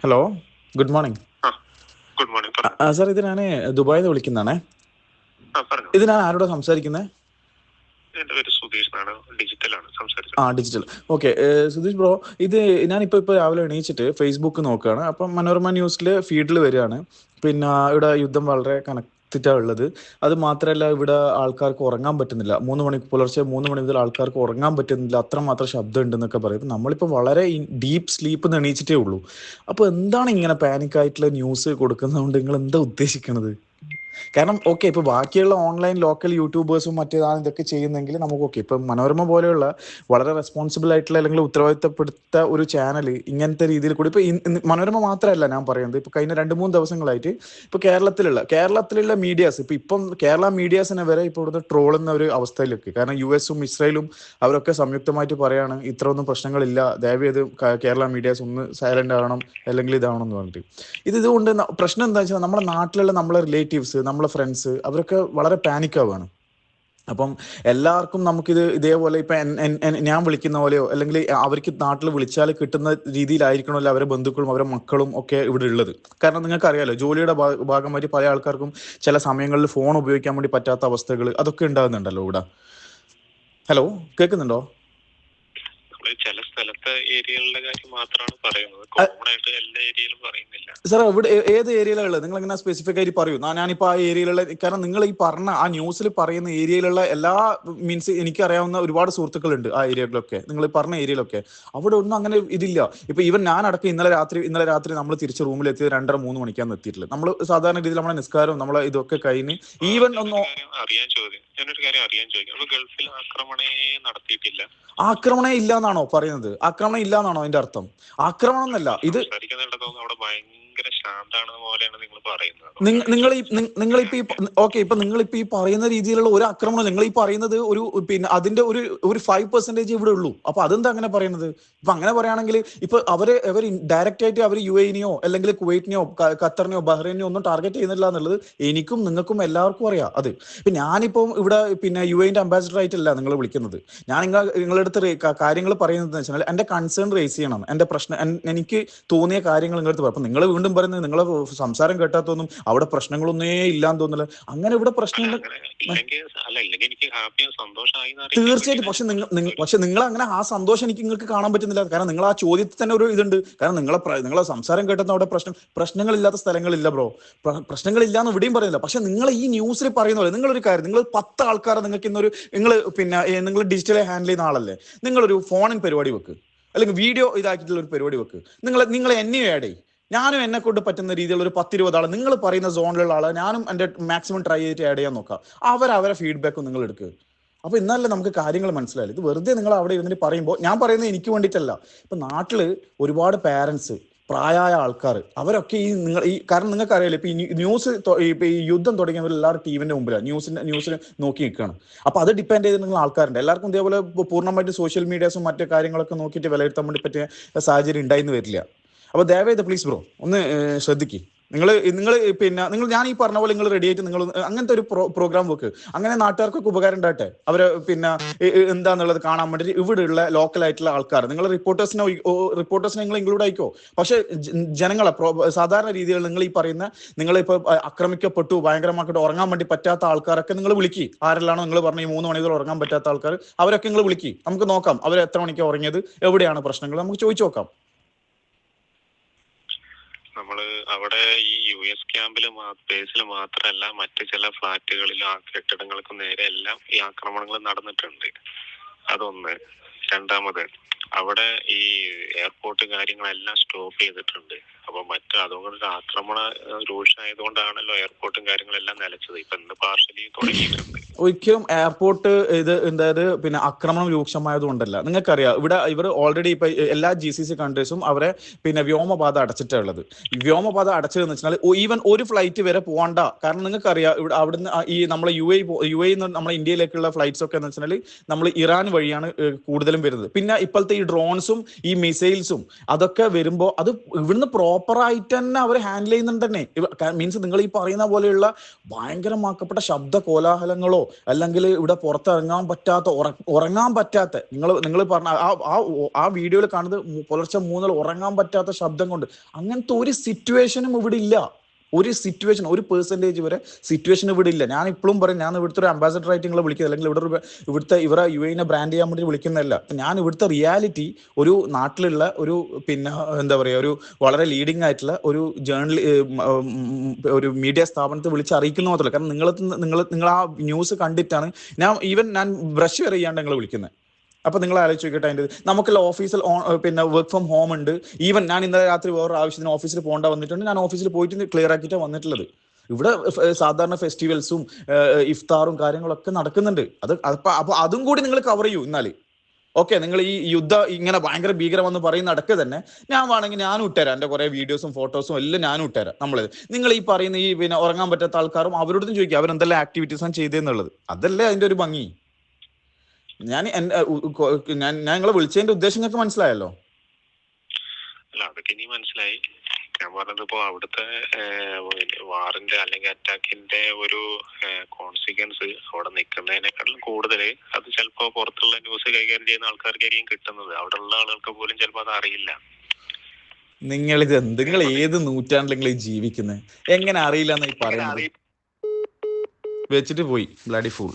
Hello, good morning. Good morning. പറഞ്ഞു. Sir, ഇത് ഞാൻ ദുബായിൽ നിന്ന് വിളിക്കുന്നതാണേ. പറഞ്ഞു. ഇത് ഞാൻ ആരോടാ സംസാരിക്കുന്നത്? എന്റെ പേര് സുധീഷ് എന്നാണ്. ഡിജിറ്റലാണ് സംസാരിച്ചത്. ഡിജിറ്റൽ. ഓക്കെ. സുധീഷ് ബ്രോ, ഇത് ഞാനിപ്പോൾ രാവിലെ എണീച്ചിട്ട് ഫേസ്ബുക്ക് നോക്കുകയാണ്. അപ്പം മനോരമ ന്യൂസിൽ ഫീഡിൽ വരികയാണ്. പിന്നെ ഇവിടെ യുദ്ധം വളരെ കണക്റ്റിട്ടാണ് ഉള്ളത്. അത് മാത്രമല്ല, ഇവിടെ ആൾക്കാർക്ക് ഉറങ്ങാൻ പറ്റുന്നില്ല. പുലർച്ചെ 3 മണി മുതൽ ആൾക്കാർക്ക് ഉറങ്ങാൻ പറ്റുന്നില്ല. അത്രമാത്രം ശബ്ദം ഉണ്ടെന്നൊക്കെ പറയും. നമ്മളിപ്പോൾ വളരെ ഡീപ്പ് സ്ലീപ്പ് നിന്ന് എണീച്ചിട്ടേ ഉള്ളൂ. അപ്പോൾ എന്താണ് ഇങ്ങനെ പാനിക്കായിട്ടുള്ള ന്യൂസ് കൊടുക്കുന്നതുകൊണ്ട് നിങ്ങൾ എന്താ ഉദ്ദേശിക്കുന്നത്? കാരണം ഓക്കെ, ഇപ്പൊ ബാക്കിയുള്ള ഓൺലൈൻ ലോക്കൽ യൂട്യൂബേഴ്സും മറ്റേതാണ് ഇതൊക്കെ ചെയ്യുന്നെങ്കിൽ നമുക്ക് ഓക്കെ. ഇപ്പൊ മനോരമ പോലെയുള്ള വളരെ റെസ്പോൺസിബിൾ ആയിട്ടുള്ള അല്ലെങ്കിൽ ഉത്തരവാദിത്തപ്പെടുത്ത ഒരു ചാനൽ ഇങ്ങനത്തെ രീതിയിൽ കൂടി ഇപ്പൊ മനോരമ മാത്രമല്ല ഞാൻ പറയുന്നത്. ഇപ്പൊ കഴിഞ്ഞ 2-3 ദിവസങ്ങളായിട്ട് ഇപ്പൊ കേരളത്തിലുള്ള മീഡിയാസ് ഇപ്പം കേരള മീഡിയാസിനെ വരെ ഇപ്പോൾ ഇവിടുത്തെ ട്രോളുന്ന ഒരു അവസ്ഥയിലേക്ക്. കാരണം US-ഉം ഇസ്രായേലും അവരൊക്കെ സംയുക്തമായിട്ട് പറയാണ് ഇത്രയൊന്നും പ്രശ്നങ്ങളില്ല, ദയവേത് കേരള മീഡിയാസ് ഒന്ന് സൈലന്റ് ആവണം അല്ലെങ്കിൽ ഇതാവണം എന്ന് പറഞ്ഞിട്ട്. ഇതുകൊണ്ട് പ്രശ്നം എന്താ വെച്ചാൽ നമ്മുടെ നാട്ടിലുള്ള നമ്മളെ റിലേറ്റീവ്സ്, നമ്മളെ ഫ്രണ്ട്സ് അവരൊക്കെ വളരെ പാനിക് ആവുകയാണ്. അപ്പം എല്ലാവർക്കും നമുക്കിത് ഇതേപോലെ ഇപ്പം ഞാൻ വിളിക്കുന്ന പോലെയോ അല്ലെങ്കിൽ അവർക്ക് നാട്ടിൽ വിളിച്ചാൽ കിട്ടുന്ന രീതിയിലായിരിക്കണമല്ലോ അവരെ ബന്ധുക്കളും അവരെ മക്കളും ഒക്കെ ഇവിടെ ഉള്ളത്. കാരണം നിങ്ങൾക്ക് അറിയാലോ, ജോലിയുടെ ഭാഗമായിട്ട് പല ആൾക്കാർക്കും ചില സമയങ്ങളിൽ ഫോൺ ഉപയോഗിക്കാൻ വേണ്ടി പറ്റാത്ത അവസ്ഥകൾ അതൊക്കെ ഉണ്ടാകുന്നുണ്ടല്ലോ ഇവിടെ. ഹലോ, കേൾക്കുന്നുണ്ടോ? ചില സ്ഥലത്തെ ഏരിയകളുടെ കാര്യം മാത്രമാണ് പറയുന്നത്. കോമൺ ആയിട്ട് എല്ലാ ഏരിയയിലും പറയുന്നില്ല. സാർ, ഇവിടെ ഏത് ഏരിയയിലാണ് ഉള്ളത്? നിങ്ങൾ എങ്ങനെ സ്പെസിഫിക് ആയിട്ട് പറയൂ. ഞാനിപ്പോൾ ആ ഏരിയയിലുള്ള, കാരണം നിങ്ങൾ ഈ പറഞ്ഞ ആ ന്യൂസിൽ പറയുന്ന ഏരിയയിലുള്ള എല്ലാ മീൻസ് എനിക്കറിയാവുന്ന ഒരുപാട് സുഹൃത്തുക്കളുണ്ട് ആ ഏരിയകളിലൊക്കെ. നിങ്ങൾ പറഞ്ഞ ഏരിയയിലൊക്കെ അവിടെ ഒന്നും അങ്ങനെ ഇതില്ല. ഇപ്പൊ ഈവൻ ഞാൻ അടക്കം ഇന്നലെ രാത്രി നമ്മൾ തിരിച്ച് റൂമിലെത്തിയത് 2:30-3 മണിക്കാണ് എത്തിയിട്ടുള്ളത്. നമ്മൾ സാധാരണ രീതിയിൽ നമ്മുടെ നിസ്കാരവും നമ്മളെ ഇതൊക്കെ കഴിഞ്ഞ് ഈവൻ ഞാനൊരു കാര്യം അറിയാൻ ചോദിക്കും. ഗൾഫിൽ ആക്രമണേ നടത്തിയിട്ടില്ല. ആക്രമണം ഇല്ല എന്നാണോ പറയുന്നത്? ആക്രമണം ഇല്ല എന്നാണോ അതിന്റെ അർത്ഥം? ആക്രമണം എന്നല്ല ഇത്. അവിടെ ഭയങ്കര ശാന്താണ് പോലെയാണ് നിങ്ങൾ പറയുന്നത്. നിങ്ങളിപ്പോ ഈ പറയുന്ന രീതിയിലുള്ള ഒരു ആക്രമണം നിങ്ങൾ ഈ പറയുന്നത് ഒരു പിന്നെ അതിന്റെ ഒരു 5% ഇവിടെ ഉള്ളൂ. അപ്പൊ അതെന്താ അങ്ങനെ പറയുന്നത്? ഇപ്പൊ അങ്ങനെ പറയുകയാണെങ്കിൽ ഇപ്പൊ അവർ ഡയറക്റ്റ് ആയിട്ട് അവർ UAE-നെയോ അല്ലെങ്കിൽ കുവൈറ്റിനെയോ ഖത്തറിനെയോ ബഹ്റൈനെയോ ഒന്നും ടാർഗറ്റ് ചെയ്യുന്നില്ല എന്നുള്ളത് എനിക്കും നിങ്ങൾക്കും എല്ലാവർക്കും അറിയാം. അത് ഇപ്പൊ ഞാനിപ്പം ഇവിടെ പിന്നെ UAE-ന്റെ അംബാസിഡർ ആയിട്ടല്ല നിങ്ങൾ വിളിക്കുന്നത്. ഞാൻ നിങ്ങളുടെ അടുത്ത് കാര്യങ്ങൾ പറയുന്നത് വെച്ചാൽ എന്റെ കൺസേൺ റേസ് ചെയ്യണം. എന്റെ പ്രശ്നം എനിക്ക് തോന്നിയ കാര്യങ്ങൾ നിങ്ങളുടെ പറയും. അപ്പൊ നിങ്ങൾ വീണ്ടും പറയുന്നത് നിങ്ങളെ സംസാരം കേട്ടാത്തൊന്നും അവിടെ പ്രശ്നങ്ങളൊന്നേ ഇല്ലാന്ന് തോന്നില്ല. അങ്ങനെ ഇവിടെ പ്രശ്നങ്ങൾ തീർച്ചയായിട്ടും. പക്ഷെ നിങ്ങൾ അങ്ങനെ ആ സന്തോഷം നിങ്ങൾക്ക് കാണാൻ പറ്റുന്നില്ല. കാരണം നിങ്ങൾ ആ ചോദ്യത്തിൽ തന്നെ ഒരു ഇതുണ്ട്. കാരണം നിങ്ങളെ സംസാരം കേട്ടെന്ന് അവിടെ പ്രശ്നങ്ങളില്ലാത്ത സ്ഥലങ്ങളില്ല ബ്രോ. പ്രശ്നങ്ങളില്ലാന്ന് ഇവിടെയും പറയുന്നില്ല. പക്ഷെ നിങ്ങൾ ഈ ന്യൂസിൽ പറയുന്ന പോലെ നിങ്ങളൊരു കാര്യം, നിങ്ങൾ 10 ആൾക്കാരെ നിങ്ങൾക്ക് ഇന്നൊരു നിങ്ങൾ ഡിജിറ്റലി ഹാൻഡിൽ ചെയ്യുന്ന ആളല്ലേ, നിങ്ങളൊരു ഫോണിൻ പരിപാടി വെക്ക് അല്ലെങ്കിൽ വീഡിയോ ഇതാക്കിയിട്ടുള്ള ഒരു പരിപാടി വെക്ക്. നിങ്ങൾ എന്നെയും ആഡ് ചെയ്യും. ഞാനും എന്നെ കൊണ്ട് പറ്റുന്ന രീതിയിലുള്ള ഒരു 10-20 ആളെ നിങ്ങൾ പറയുന്ന സോണിലുള്ള ആളെ ഞാനും എൻ്റെ മാക്സിമം ട്രൈ ചെയ്തിട്ട് ആഡ് ചെയ്യാൻ നോക്കാം. അവരെ ഫീഡ്ബാക്കും നിങ്ങൾ എടുക്കുക. അപ്പൊ ഇന്നല്ലേ നമുക്ക് കാര്യങ്ങൾ മനസ്സിലായില്ല. ഇത് വെറുതെ നിങ്ങൾ അവിടെ ഇരുന്നിട്ട് പറയുമ്പോൾ ഞാൻ പറയുന്നത് എനിക്ക് വേണ്ടിയിട്ടല്ല. ഇപ്പൊ നാട്ടില് ഒരുപാട് പാരന്റ്സ്, പ്രായമായ ആൾക്കാർ അവരൊക്കെ കാരണം നിങ്ങൾക്ക് അറിയാലോ, ഇപ്പൊ ഈ ന്യൂസ് ഇപ്പൊ ഈ യുദ്ധം തുടങ്ങിയവർ എല്ലാവരും ടിവിന്റെ മുമ്പിലാണ് ന്യൂസിന് നോക്കി നിൽക്കുകയാണ്. അപ്പൊ അത് ഡിപ്പെൻഡ് ചെയ്ത് നിങ്ങൾ ആൾക്കാരുണ്ട്. എല്ലാവർക്കും ഇതേപോലെ പൂർണ്ണമായിട്ട് സോഷ്യൽ മീഡിയാസും മറ്റു കാര്യങ്ങളൊക്കെ നോക്കിയിട്ട് വിലയിരുത്താൻ വേണ്ടി പറ്റിയ സാഹചര്യം ഉണ്ടായിന്ന് വരില്ല. അപ്പൊ ദയവേത് പ്ലീസ് ബ്രോ ഒന്ന് ശ്രദ്ധിക്കും. നിങ്ങൾ ഞാൻ ഈ പറഞ്ഞ പോലെ നിങ്ങൾ റെഡി ആയിട്ട് നിങ്ങൾ അങ്ങനത്തെ ഒരു പ്രോഗ്രാം വെക്ക്. അങ്ങനെ നാട്ടുകാർക്കൊക്കെ ഉപകാരം ഉണ്ടാകട്ടെ. അവര് എന്താന്നുള്ളത് കാണാൻ വേണ്ടി ഇവിടെയുള്ള ലോക്കൽ ആയിട്ടുള്ള ആൾക്കാർ നിങ്ങൾ റിപ്പോർട്ടേഴ്സിനെ നിങ്ങൾ ഇൻക്ലൂഡ് ആയിക്കോ. പക്ഷെ ജനങ്ങളെ സാധാരണ രീതിയിൽ നിങ്ങൾ ഈ പറയുന്ന നിങ്ങളിപ്പോ ആക്രമിക്കപ്പെട്ടു ഭയങ്കരമാക്കിയിട്ട് ഉറങ്ങാൻ വേണ്ടി പറ്റാത്ത ആൾക്കാരൊക്കെ നിങ്ങൾ വിളിക്കി. ആരെല്ലാണോ നിങ്ങൾ പറഞ്ഞ ഈ 3 മണിക്കൂർ ഉറങ്ങാൻ പറ്റാത്ത ആൾക്കാർ അവരൊക്കെ നിങ്ങൾ വിളിക്കി. നമുക്ക് നോക്കാം അവർ എത്ര മണിക്കാണ് ഉറങ്ങിയത്, എവിടെയാണ് പ്രശ്നങ്ങൾ, നമുക്ക് ചോദിച്ചു നോക്കാം. നമ്മള് അവിടെ ഈ US ക്യാമ്പില് ബേസിൽ മാത്രമല്ല മറ്റു ചില ഫ്ലാറ്റുകളിലും ആ കെട്ടിടങ്ങൾക്കും നേരെ എല്ലാം ഈ ആക്രമണങ്ങൾ നടന്നിട്ടുണ്ട്. അതൊന്ന്. രണ്ടാമത്, അവിടെ ഈ എയർപോർട്ട് കാര്യങ്ങളെല്ലാം സ്റ്റോപ്പ് ചെയ്തിട്ടുണ്ട്. അപ്പൊ അതുകൊണ്ട് ആക്രമണ രൂക്ഷമായതുകൊണ്ടാണല്ലോ എയർപോർട്ടും കാര്യങ്ങളെല്ലാം നിലച്ചത്. ഇപ്പൊ ഇന്ന് പാർഷ്യലി തുടങ്ങിയിട്ടുണ്ട്. ഒരിക്കലും എയർപോർട്ട് അതായത് ആക്രമണം രൂക്ഷമായത് കൊണ്ടല്ല. നിങ്ങൾക്കറിയാം ഇവർ ഓൾറെഡി ഇപ്പൊ എല്ലാ GCC കൺട്രീസും അവരെ വ്യോമപാത അടച്ചിട്ടുള്ളത്. വ്യോമപാത അടച്ചതെന്ന് വെച്ചാൽ ഈവൻ ഒരു ഫ്ലൈറ്റ് വരെ പോകണ്ട. കാരണം നിങ്ങൾക്കറിയാം ഇവിടെ അവിടുന്ന് ഈ നമ്മളെ UAE നമ്മളെ ഇന്ത്യയിലേക്കുള്ള ഫ്ലൈറ്റ്സ് ഒക്കെ എന്ന് വെച്ചാൽ നമ്മൾ ഇറാൻ വഴിയാണ് കൂടുതലും വരുന്നത്. പിന്നെ ഇപ്പോഴത്തെ ഈ ഈ ഡ്രോൺസും ഈ മിസൈൽസും അതൊക്കെ വരുമ്പോൾ അത് ഇവിടുന്ന് പ്രോപ്പറായിട്ട് തന്നെ അവർ ഹാൻഡിൽ ചെയ്യുന്നുണ്ട് തന്നെ. മീൻസ് നിങ്ങൾ ഈ പറയുന്ന പോലെയുള്ള ഭയങ്കരമാക്കപ്പെട്ട ശബ്ദ കോലാഹലങ്ങളോ അല്ലെങ്കിൽ ഇവിടെ പുറത്തിറങ്ങാൻ പറ്റാത്ത ഉറങ്ങാൻ പറ്റാത്ത നിങ്ങൾ പറഞ്ഞ ആ വീഡിയോയിൽ കാണുന്നത് പുലർച്ചെ 3 ഉറങ്ങാൻ പറ്റാത്ത ശബ്ദം കൊണ്ട് അങ്ങനത്തെ ഒരു സിറ്റുവേഷനും ഇവിടെ ഇല്ല. ഒരു സിറ്റുവേഷൻ, ഒരു പെർസെൻറ്റേജ് വരെ സിറ്റുവേഷൻ ഇവിടെ ഇല്ല. ഞാൻ ഇപ്പോഴും പറയും, ഞാൻ ഇവിടുത്തെ ഒരു അംബാസഡർ ആയിട്ട് നിങ്ങളെ വിളിക്കുന്നത്, അല്ലെങ്കിൽ ഇവരെ UAE ബ്രാൻഡ് ചെയ്യാൻ വേണ്ടി വിളിക്കുന്നതല്ല. ഞാൻ ഇവിടുത്തെ റിയാലിറ്റി ഒരു നാട്ടിലുള്ള ഒരു എന്താ പറയുക, ഒരു വളരെ ലീഡിങ് ആയിട്ടുള്ള ഒരു ഒരു മീഡിയ സ്ഥാപനത്തെ വിളിച്ച് അറിയിക്കുന്ന മാത്രമല്ല. കാരണം നിങ്ങൾ ആ ന്യൂസ് കണ്ടിട്ടാണ് ഞാൻ ബ്രഷ് വരെ ചെയ്യാണ്ട് നിങ്ങളെ വിളിക്കുന്നത്. അപ്പൊ നിങ്ങൾ ആലോചിച്ച് നോക്കട്ടെ. അതിൻ്റെ നമുക്കുള്ള ഓഫീസിൽ വർക്ക് ഫ്രം ഹോം ഉണ്ട്. ഈവൻ ഞാൻ ഇന്നലെ രാത്രി വേറൊരു ആവശ്യത്തിന് ഓഫീസിൽ പോകേണ്ട വന്നിട്ടുണ്ട്. ഞാൻ ഓഫീസിൽ പോയിട്ട് ക്ലിയർ ആക്കിയിട്ടാണ് വന്നിട്ടുള്ളത്. ഇവിടെ സാധാരണ ഫെസ്റ്റിവൽസും ഇഫ്താറും കാര്യങ്ങളൊക്കെ നടക്കുന്നുണ്ട്. അപ്പൊ അതും കൂടി നിങ്ങൾ കവർ ചെയ്യൂ. എന്നാല് ഓക്കെ, നിങ്ങൾ ഈ യുദ്ധം ഇങ്ങനെ ഭയങ്കര ഭീകരമെന്ന് പറയുന്ന അടക്കം തന്നെ ഞാൻ വേണമെങ്കിൽ ഞാനും ഇട്ടുതരാം. എൻ്റെ കുറെ വീഡിയോസും ഫോട്ടോസും എല്ലാം ഞാനും ഇട്ടുതരാം. നിങ്ങൾ ഈ പറയുന്ന ഈ ഉറങ്ങാൻ പറ്റാത്ത ആൾക്കാരും അവരോടും ചോദിക്കുക അവരെന്തെല്ലാം ആക്ടിവിറ്റീസാണ് ചെയ്തതെന്നുള്ളത്. അതല്ലേ അതിന്റെ ഒരു ഭംഗി. ഞാൻ നിങ്ങളെ വിളിച്ചതിന്റെ ഉദ്ദേശം നിങ്ങൾക്ക് മനസ്സിലായല്ലോ? അല്ല, അതൊക്കെ ഇനി മനസ്സിലായി. ഞാൻ പറഞ്ഞത് ഇപ്പോ അവിടുത്തെ വാറിന്റെ അല്ലെങ്കിൽ അറ്റാക്കിന്റെ ഒരു കോൺസിക്വൻസ് അവിടെ നിൽക്കുന്നതിനേക്കാളും കൂടുതൽ അത് ചിലപ്പോ പുറത്തുള്ള ന്യൂസ് കൈകാര്യം ചെയ്യുന്ന ആൾക്കാർക്കായിരിക്കും കിട്ടുന്നത്. അവിടെ ഉള്ള ആളുകൾക്ക് പോലും ചിലപ്പോ അത് അറിയില്ല. നിങ്ങൾ ഏത് നൂറ്റാണ്ടിലെങ്കിലും ജീവിക്കുന്നത്? എങ്ങനെ അറിയില്ല എന്നായി പറയുന്നത്? വെച്ചിട്ട് പോയി ബ്ലഡി ഫൂൾ.